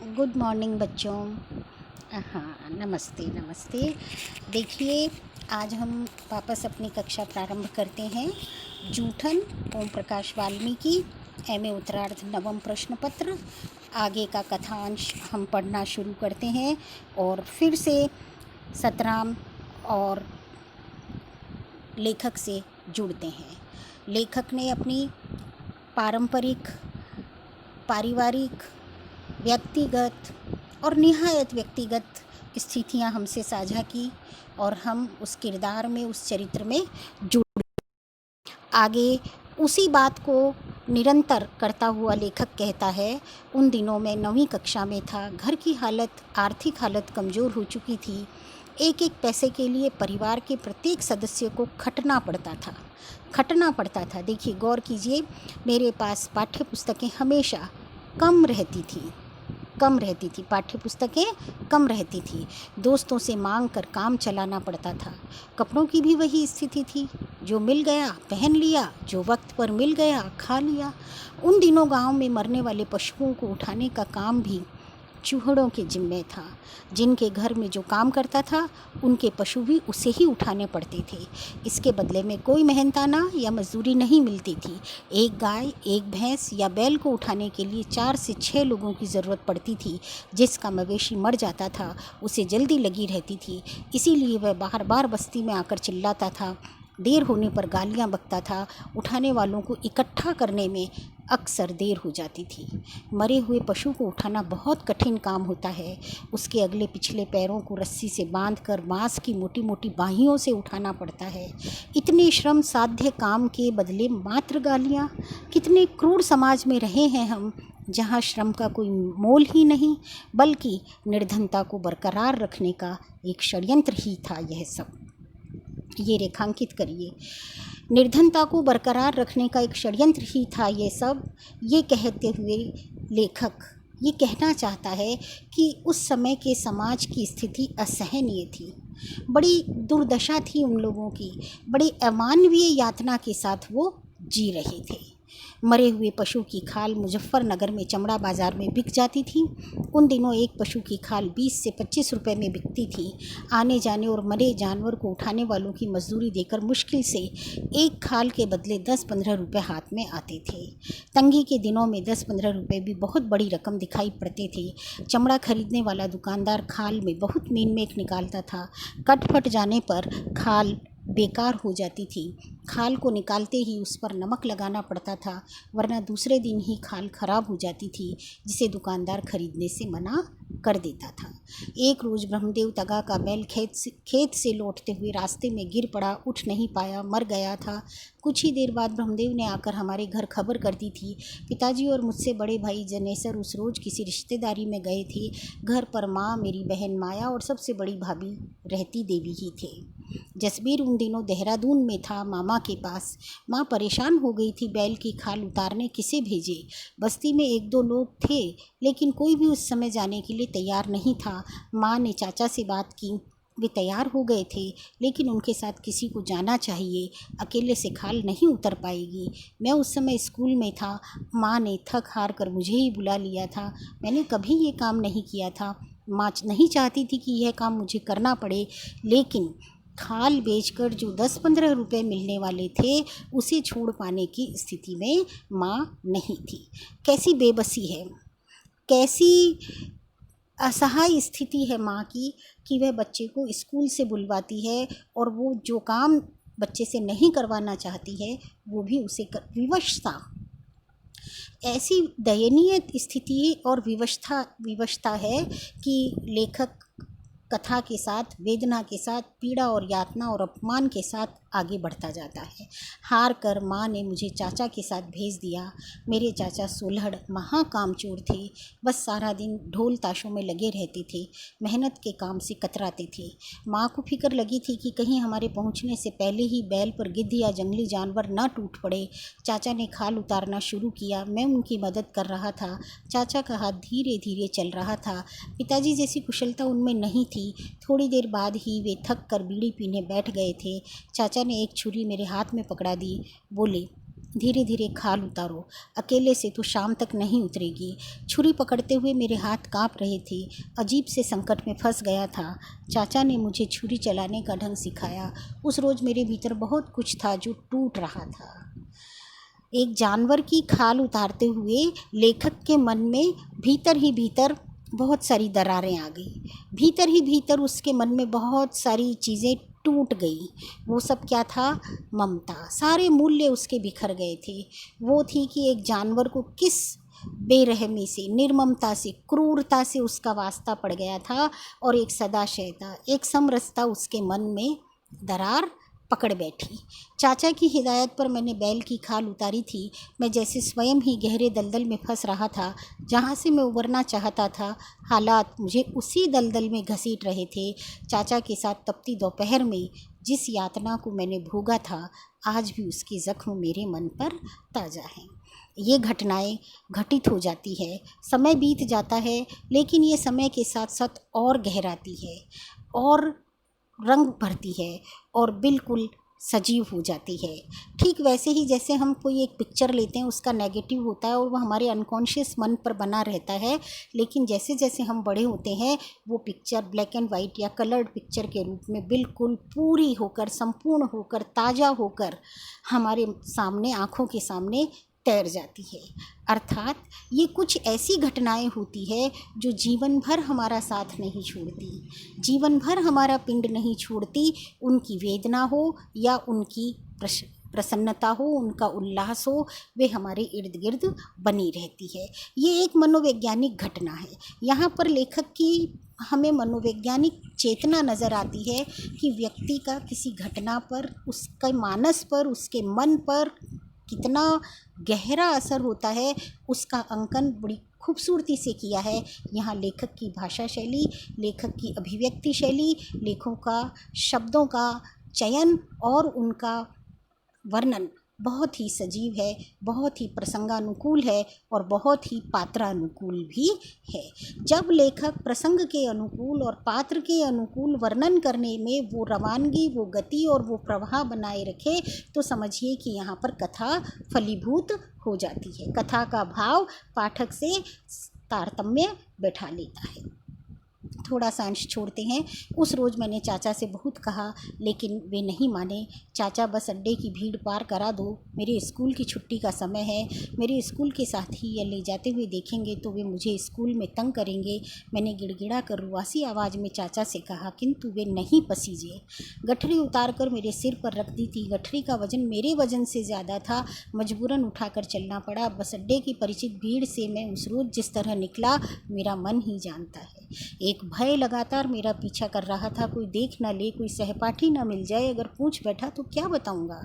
Good morning बच्चों। हाँ, नमस्ते नमस्ते। देखिए, आज हम वापस अपनी कक्षा प्रारंभ करते हैं। जूठन ओम प्रकाश वाल्मीकि, एम.ए. उत्तरार्ध नवम प्रश्न पत्र। आगे का कथांश हम पढ़ना शुरू करते हैं और फिर से सतराम और लेखक से जुड़ते हैं। लेखक ने अपनी पारिवारिक, व्यक्तिगत और निहायत व्यक्तिगत स्थितियां हमसे साझा की और हम उस किरदार में, उस चरित्र में जुड़। आगे उसी बात को निरंतर करता हुआ लेखक कहता है, उन दिनों में 9वीं कक्षा में था। घर की आर्थिक हालत कमज़ोर हो चुकी थी। एक एक पैसे के लिए परिवार के प्रत्येक सदस्य को खटना पड़ता था। देखिए, गौर कीजिए, मेरे पास पाठ्य पुस्तकें हमेशा कम रहती थी, पाठ्य पुस्तकें कम रहती थी। दोस्तों से मांग कर काम चलाना पड़ता था। कपड़ों की भी वही स्थिति थी, जो मिल गया पहन लिया, जो वक्त पर मिल गया खा लिया। उन दिनों गांव में मरने वाले पशुओं को उठाने का काम भी चूहड़ों के जिम्मे था। जिनके घर में जो काम करता था, उनके पशु भी उसे ही उठाने पड़ते थे। इसके बदले में कोई मेहनताना या मजदूरी नहीं मिलती थी। एक गाय, एक भैंस या बैल को उठाने के लिए 4 से 6 लोगों की ज़रूरत पड़ती थी। जिसका मवेशी मर जाता था, उसे जल्दी लगी रहती थी, इसीलिए वह बार बार बस्ती में आकर चिल्लाता था। देर होने पर गालियां बकता था। उठाने वालों को इकट्ठा करने में अक्सर देर हो जाती थी। मरे हुए पशु को उठाना बहुत कठिन काम होता है। उसके अगले पिछले पैरों को रस्सी से बांधकर बांस की मोटी मोटी बाहियों से उठाना पड़ता है। इतने श्रम साध्य काम के बदले मात्र गालियाँ। कितने क्रूर समाज में रहे हैं हम, जहाँ श्रम का कोई मोल ही नहीं, बल्कि निर्धनता को बरकरार रखने का एक षड्यंत्र ही था यह सब। ये रेखांकित करिए। निर्धनता को बरकरार रखने का एक षड्यंत्र ही था ये सब। ये कहते हुए लेखक ये कहना चाहता है कि उस समय के समाज की स्थिति असहनीय थी। बड़ी दुर्दशा थी उन लोगों की। बड़ी अमानवीय यातना के साथ वो जी रहे थे। मरे हुए पशु की खाल मुजफ्फरनगर में चमड़ा बाज़ार में बिक जाती थी। उन दिनों एक पशु की खाल 20 से 25 रुपए में बिकती थी। आने जाने और मरे जानवर को उठाने वालों की मजदूरी देकर मुश्किल से एक खाल के बदले 10-15 रुपए हाथ में आते थे। तंगी के दिनों में 10-15 रुपए भी बहुत बड़ी रकम दिखाई पड़ते थे। चमड़ा खरीदने वाला दुकानदार खाल में बहुत मीन मेख निकालता था। कट फट जाने पर खाल बेकार हो जाती थी। खाल को निकालते ही उस पर नमक लगाना पड़ता था, वरना दूसरे दिन ही खाल खराब हो जाती थी, जिसे दुकानदार खरीदने से मना कर देता था। एक रोज़ ब्रह्मदेव तगा का बैल खेत से लौटते हुए रास्ते में गिर पड़ा, उठ नहीं पाया, मर गया था। कुछ ही देर बाद ब्रह्मदेव ने आकर हमारे घर खबर कर दी थी। पिताजी और मुझसे बड़े भाई जनेसर उस रोज़ किसी रिश्तेदारी में गए थे। घर पर माँ, मेरी बहन माया और सबसे बड़ी भाभी रहती देवी ही थे। जसबीर उन दिनों देहरादून में था, मामा के पास। माँ परेशान हो गई थी, बैल की खाल उतारने किसे भेजे। बस्ती में 1-2 लोग थे, लेकिन कोई भी उस समय जाने के लिए तैयार नहीं था। माँ ने चाचा से बात की, वे तैयार हो गए थे, लेकिन उनके साथ किसी को जाना चाहिए, अकेले से खाल नहीं उतर पाएगी। मैं उस समय स्कूल में था। माँ ने थक हार कर मुझे ही बुला लिया था। मैंने कभी ये काम नहीं किया था। माँ नहीं चाहती थी कि यह काम मुझे करना पड़े, लेकिन खाल बेचकर जो 10-15 रुपए मिलने वाले थे, उसे छोड़ पाने की स्थिति में माँ नहीं थी। कैसी बेबसी है, कैसी असहाय स्थिति है माँ की, कि वह बच्चे को स्कूल से बुलवाती है और वो जो काम बच्चे से नहीं करवाना चाहती है, वो भी उसे विवशता। ऐसी दयनीय स्थिति और विवशता है कि लेखक कथा के साथ, वेदना के साथ, पीड़ा और यातना और अपमान के साथ आगे बढ़ता जाता है। हार कर माँ ने मुझे चाचा के साथ भेज दिया। मेरे चाचा सोलहड़ महाकामचोर थे। बस सारा दिन ढोल ताशों में लगे रहते थे, मेहनत के काम से कतराते थे। माँ को फिक्र लगी थी कि कहीं हमारे पहुँचने से पहले ही बैल पर गिद्ध या जंगली जानवर न टूट पड़े। चाचा ने खाल उतारना शुरू किया, मैं उनकी मदद कर रहा था। चाचा का हाथ धीरे धीरे चल रहा था। पिताजी जैसी कुशलता उनमें नहीं थी। थोड़ी देर बाद ही वे थक कर बीड़ी पीने बैठ गए थे। चाचा ने एक छुरी मेरे हाथ में पकड़ा दी, बोले, धीरे धीरे खाल उतारो, अकेले से तो शाम तक नहीं उतरेगी। छुरी पकड़ते हुए मेरे हाथ काँप रहे थे। अजीब से संकट में फंस गया था। चाचा ने मुझे छुरी चलाने का ढंग सिखाया। उस रोज़ मेरे भीतर बहुत कुछ था जो टूट रहा था। एक जानवर की खाल उतारते हुए लेखक के मन में भीतर ही भीतर बहुत सारी दरारें आ गई। भीतर ही भीतर उसके मन में बहुत सारी चीज़ें टूट गई। वो सब क्या था? ममता। सारे मूल्य उसके बिखर गए थे। वो थी कि एक जानवर को किस बेरहमी से, निर्ममता से, क्रूरता से उसका वास्ता पड़ गया था, और एक सदाशयता, एक समरसता उसके मन में दरार पकड़ बैठी। चाचा की हिदायत पर मैंने बैल की खाल उतारी थी। मैं जैसे स्वयं ही गहरे दलदल में फंस रहा था, जहाँ से मैं उबरना चाहता था। हालात मुझे उसी दलदल में घसीट रहे थे। चाचा के साथ तपती दोपहर में जिस यातना को मैंने भोगा था, आज भी उसके जख्म मेरे मन पर ताज़ा हैं। ये घटनाएं घटित हो जाती है, समय बीत जाता है, लेकिन ये समय के साथ साथ और गहराती है, और रंग भरती है, और बिल्कुल सजीव हो जाती है। ठीक वैसे ही जैसे हम कोई एक पिक्चर लेते हैं, उसका नेगेटिव होता है और वो हमारे अनकॉन्शियस मन पर बना रहता है, लेकिन जैसे जैसे हम बड़े होते हैं, वो पिक्चर ब्लैक एंड वाइट या कलर्ड पिक्चर के रूप में बिल्कुल पूरी होकर, संपूर्ण होकर, ताज़ा होकर हमारे सामने, आँखों के सामने तैर जाती है। अर्थात ये कुछ ऐसी घटनाएं होती है जो जीवन भर हमारा साथ नहीं छोड़ती, जीवन भर हमारा पिंड नहीं छोड़ती। उनकी वेदना हो या उनकी प्रसन्नता हो, उनका उल्लास हो, वे हमारे इर्द गिर्द बनी रहती है। ये एक मनोवैज्ञानिक घटना है। यहाँ पर लेखक की हमें मनोवैज्ञानिक चेतना नज़र आती है कि व्यक्ति का किसी घटना पर, उसके मानस पर, उसके मन पर कितना गहरा असर होता है, उसका अंकन बड़ी खूबसूरती से किया है। यहाँ लेखक की भाषा शैली, लेखक की अभिव्यक्ति शैली, लेखों का शब्दों का चयन और उनका वर्णन बहुत ही सजीव है, बहुत ही प्रसंगानुकूल है, और बहुत ही पात्रानुकूल भी है। जब लेखक प्रसंग के अनुकूल और पात्र के अनुकूल वर्णन करने में वो रवानगी, वो गति और वो प्रवाह बनाए रखे, तो समझिए कि यहाँ पर कथा फलीभूत हो जाती है। कथा का भाव पाठक से तारतम्य बैठा लेता है। थोड़ा सा अंश छोड़ते हैं। उस रोज़ मैंने चाचा से बहुत कहा, लेकिन वे नहीं माने। चाचा, बस अड्डे की भीड़ पार करा दो, मेरे स्कूल की छुट्टी का समय है। मेरे स्कूल के साथी ये ले जाते हुए देखेंगे तो वे मुझे स्कूल में तंग करेंगे। मैंने गिड़गिड़ा कर रुआसी आवाज़ में चाचा से कहा, किंतु वे नहीं पसीजे। गठरी उतार कर मेरे सिर पर रख दी थी। गठरी का वजन मेरे वजन से ज़्यादा था, मजबूरन उठाकर चलना पड़ा। बस अड्डे की परिचित भीड़ से मैं उस रोज़ जिस तरह निकला, मेरा मन ही जानता है। एक भय लगातार मेरा पीछा कर रहा था, कोई देख न ले, कोई सहपाठी न मिल जाए। अगर पूछ बैठा तो क्या बताऊंगा।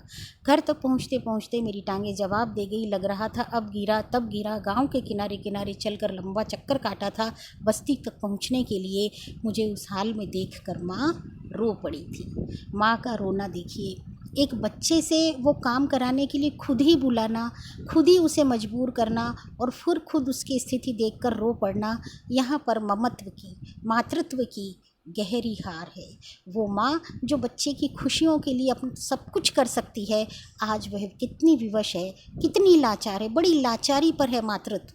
घर तक पहुंचते पहुंचते मेरी टांगें जवाब दे गई। लग रहा था अब गिरा तब गिरा। गांव के किनारे किनारे चलकर लंबा चक्कर काटा था बस्ती तक पहुंचने के लिए। मुझे उस हाल में देखकर माँ रो पड़ी थी। माँ का रोना देखिए, एक बच्चे से वो काम कराने के लिए खुद ही बुलाना, खुद ही उसे मजबूर करना, और फिर खुद उसकी स्थिति देखकर रो पड़ना। यहाँ पर ममत्व की, मातृत्व की गहरी हार है। वो माँ जो बच्चे की खुशियों के लिए अपन सब कुछ कर सकती है, आज वह कितनी विवश है, कितनी लाचार है। बड़ी लाचारी पर है मातृत्व।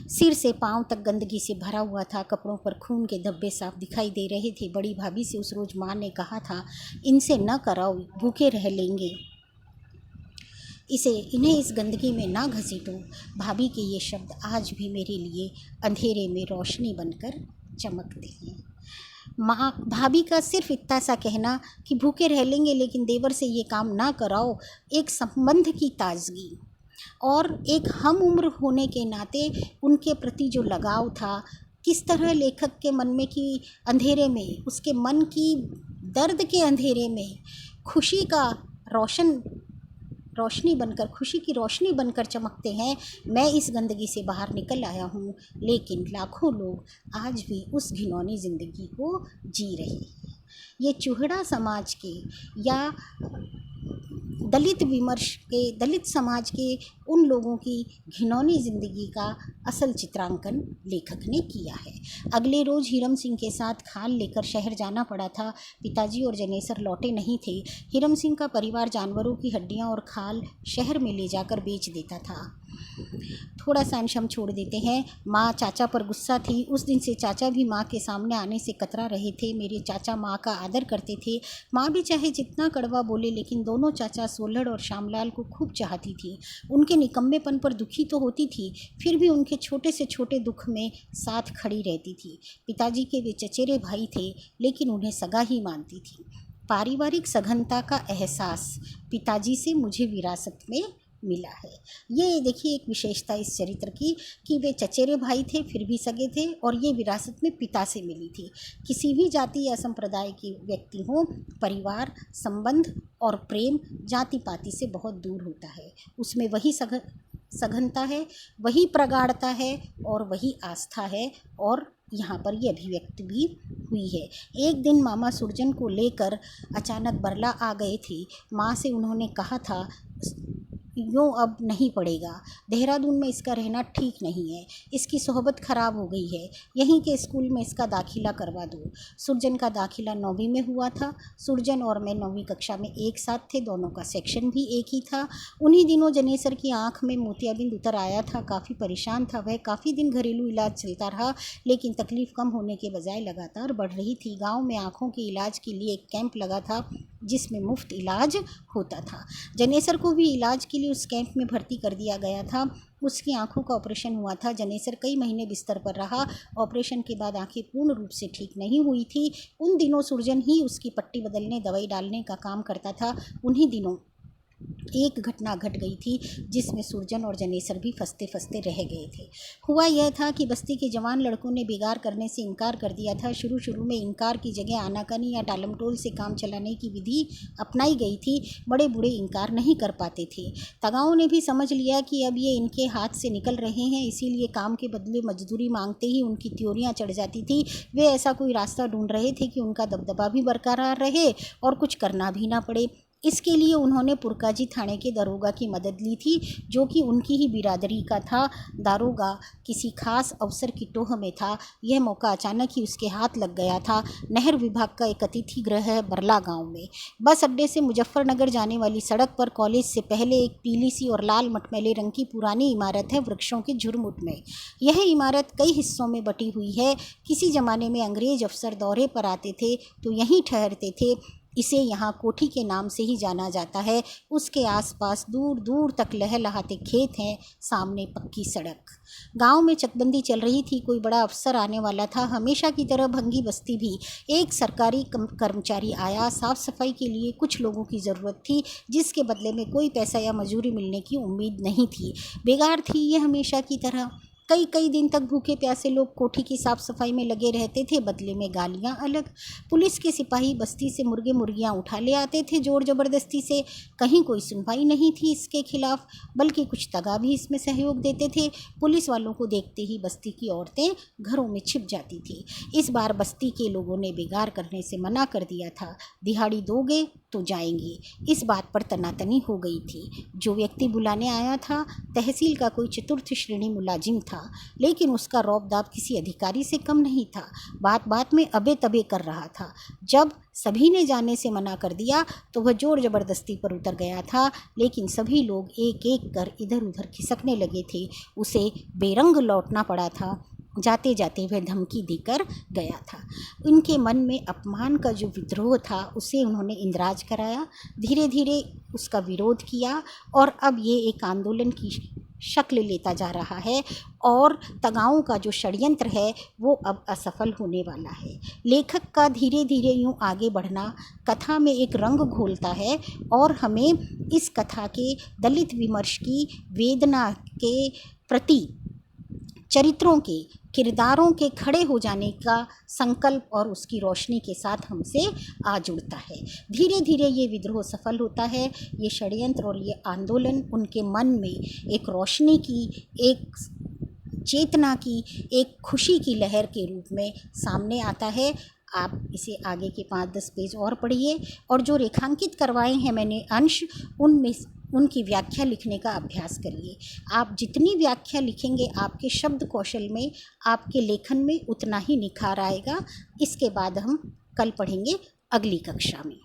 सिर से पांव तक गंदगी से भरा हुआ था, कपड़ों पर खून के धब्बे साफ दिखाई दे रहे थे। बड़ी भाभी से उस रोज़ माँ ने कहा था, इनसे न कराओ, भूखे रह लेंगे, इन्हें इस गंदगी में ना घसीटो। भाभी के ये शब्द आज भी मेरे लिए अंधेरे में रोशनी बनकर चमकते हैं। माँ भाभी का सिर्फ इतना सा कहना कि भूखे रह लेंगे लेकिन देवर से ये काम ना कराओ, एक संबंध की ताजगी और एक हम उम्र होने के नाते उनके प्रति जो लगाव था, किस तरह लेखक के मन में कि अंधेरे में, उसके मन की दर्द के अंधेरे में खुशी का रोशनी बनकर, खुशी की रोशनी बनकर चमकते हैं। मैं इस गंदगी से बाहर निकल आया हूँ, लेकिन लाखों लोग आज भी उस घिनौनी ज़िंदगी को जी रहे हैं। ये चूहड़ा समाज के या दलित विमर्श के, दलित समाज के उन लोगों की घिनौनी ज़िंदगी का असल चित्रांकन लेखक ने किया है। अगले रोज़ हीरम सिंह के साथ खाल लेकर शहर जाना पड़ा था। पिताजी और जनेसर लौटे नहीं थे। हीरम सिंह का परिवार जानवरों की हड्डियां और खाल शहर में ले जाकर बेच देता था। थोड़ा सा अंश हम छोड़ देते हैं। माँ चाचा पर गुस्सा थी। उस दिन से चाचा भी माँ के सामने आने से कतरा रहे थे। मेरे चाचा माँ का आदर करते थे। माँ भी चाहे जितना कड़वा बोले, लेकिन दोनों चाचा सोलड़ और श्यामलाल को खूब चाहती थी। उनके निकम्मेपन पर दुखी तो होती थी, फिर भी उनके छोटे से छोटे दुख में साथ खड़ी रहती थी। पिताजी के वे चचेरे भाई थे, लेकिन उन्हें सगा ही मानती थी। पारिवारिक सघनता का एहसास पिताजी से मुझे विरासत में मिला है। ये देखिए एक विशेषता इस चरित्र की कि वे चचेरे भाई थे फिर भी सगे थे, और ये विरासत में पिता से मिली थी। किसी भी जाति या संप्रदाय के व्यक्ति हो, परिवार संबंध और प्रेम जाति पाति से बहुत दूर होता है। उसमें वही सघनता है, वही प्रगाढ़ता है और वही आस्था है, और यहाँ पर ये अभिव्यक्ति भी हुई है। एक दिन मामा सुरजन को लेकर अचानक बरला आ गए थे। माँ से उन्होंने कहा था, यूँ अब नहीं पड़ेगा, देहरादून में इसका रहना ठीक नहीं है, इसकी सोहबत ख़राब हो गई है, यहीं के स्कूल में इसका दाखिला करवा दो। सुरजन का दाखिला 9वीं में हुआ था। सुरजन और मैं 9वीं कक्षा में एक साथ थे, दोनों का सेक्शन भी एक ही था। उन्हीं दिनों जनेसर की आंख में मोतियाबिंद उतर आया था। काफ़ी परेशान था वह। काफ़ी दिन घरेलू इलाज चलता रहा, लेकिन तकलीफ़ कम होने के बजाय लगातार बढ़ रही थी। गाँव में आँखों के इलाज के लिए एक कैंप लगा था, जिसमें मुफ्त इलाज होता था। जनेसर को भी इलाज के लिए उस कैंप में भर्ती कर दिया गया था। उसकी आंखों का ऑपरेशन हुआ था। जनेसर कई महीने बिस्तर पर रहा। ऑपरेशन के बाद आंखें पूर्ण रूप से ठीक नहीं हुई थी। उन दिनों सुरजन ही उसकी पट्टी बदलने, दवाई डालने का काम करता था। उन्हीं दिनों एक घटना घट गई थी, जिसमें सुरजन और जनेसर भी फंसते फंसते रह गए थे। हुआ यह था कि बस्ती के जवान लड़कों ने बिगाड़ करने से इनकार कर दिया था। शुरू में इनकार की जगह आनाकानी या टालमटोल से काम चलाने की विधि अपनाई गई थी। बड़े बूढ़े इनकार नहीं कर पाते थे। तगाओं ने भी समझ लिया कि अब ये इनके हाथ से निकल रहे हैं, इसीलिए काम के बदले मजदूरी मांगते ही उनकी त्योरियां चढ़ जाती थी। वे ऐसा कोई रास्ता ढूंढ रहे थे कि उनका दबदबा भी बरकरार रहे और कुछ करना भी ना पड़े। इसके लिए उन्होंने पुरकाजी थाने के दरोगा की मदद ली थी, जो कि उनकी ही बिरादरी का था। दारोगा किसी खास अवसर की टोह में था। यह मौका अचानक ही उसके हाथ लग गया था। नहर विभाग का एक अतिथि गृह है बरला गांव में। बस अड्डे से मुजफ्फरनगर जाने वाली सड़क पर कॉलेज से पहले एक पीली सी और लाल मटमैले रंग की पुरानी इमारत है, वृक्षों के झुरमुट में। यह इमारत कई हिस्सों में बटी हुई है। किसी ज़माने में अंग्रेज अफसर दौरे पर आते थे तो यहीं ठहरते थे। इसे यहाँ कोठी के नाम से ही जाना जाता है। उसके आसपास दूर दूर तक लहलहाते खेत हैं, सामने पक्की सड़क। गांव में चकबंदी चल रही थी। कोई बड़ा अफसर आने वाला था। हमेशा की तरह भंगी बस्ती भी। एक सरकारी कर्मचारी आया। साफ सफाई के लिए कुछ लोगों की ज़रूरत थी, जिसके बदले में कोई पैसा या मजूरी मिलने की उम्मीद नहीं थी। बेगार थी ये हमेशा की तरह। कई दिन तक भूखे प्यासे लोग कोठी की साफ सफाई में लगे रहते थे, बदले में गालियां अलग। पुलिस के सिपाही बस्ती से मुर्गे मुर्गियां उठा ले आते थे जोर जबरदस्ती से। कहीं कोई सुनवाई नहीं थी इसके खिलाफ, बल्कि कुछ तगा भी इसमें सहयोग देते थे। पुलिस वालों को देखते ही बस्ती की औरतें घरों में छिप जाती थी। इस बार बस्ती के लोगों ने बेगार करने से मना कर दिया था। दिहाड़ी दोगे तो जाएंगे, इस बात पर तनातनी हो गई थी। जो व्यक्ति बुलाने आया था तहसील का कोई चतुर्थ श्रेणी मुलाजिम था, लेकिन उसका रौब-दाब किसी अधिकारी से कम नहीं था। बात बात में अबे तबे कर रहा था। जब सभी ने जाने से मना कर दिया तो वह जोर जबरदस्ती पर उतर गया था, लेकिन सभी लोग एक एक कर इधर उधर खिसकने लगे थे। उसे बेरंग लौटना पड़ा था। जाते जाते वह धमकी देकर गया था। उनके मन में अपमान का जो विद्रोह था, उसे उन्होंने इंद्राज कराया। धीरे धीरे उसका विरोध किया और अब ये एक आंदोलन की शक्ल लेता जा रहा है, और तगाओं का जो षड्यंत्र है वो अब असफल होने वाला है। लेखक का धीरे धीरे यूँ आगे बढ़ना कथा में एक रंग घोलता है, और हमें इस कथा के दलित विमर्श की वेदना के प्रति चरित्रों के, किरदारों के खड़े हो जाने का संकल्प और उसकी रोशनी के साथ हमसे आ जुड़ता है। धीरे धीरे ये विद्रोह सफल होता है। ये षड्यंत्र और ये आंदोलन उनके मन में एक रोशनी की, एक चेतना की, एक खुशी की लहर के रूप में सामने आता है। आप इसे आगे के 5-10 पेज और पढ़िए और जो रेखांकित करवाए हैं मैंने अंश, उनमें उनकी व्याख्या लिखने का अभ्यास करिए। आप जितनी व्याख्या लिखेंगे आपके शब्द कौशल में, आपके लेखन में उतना ही निखार आएगा। इसके बाद हम कल पढ़ेंगे अगली कक्षा में।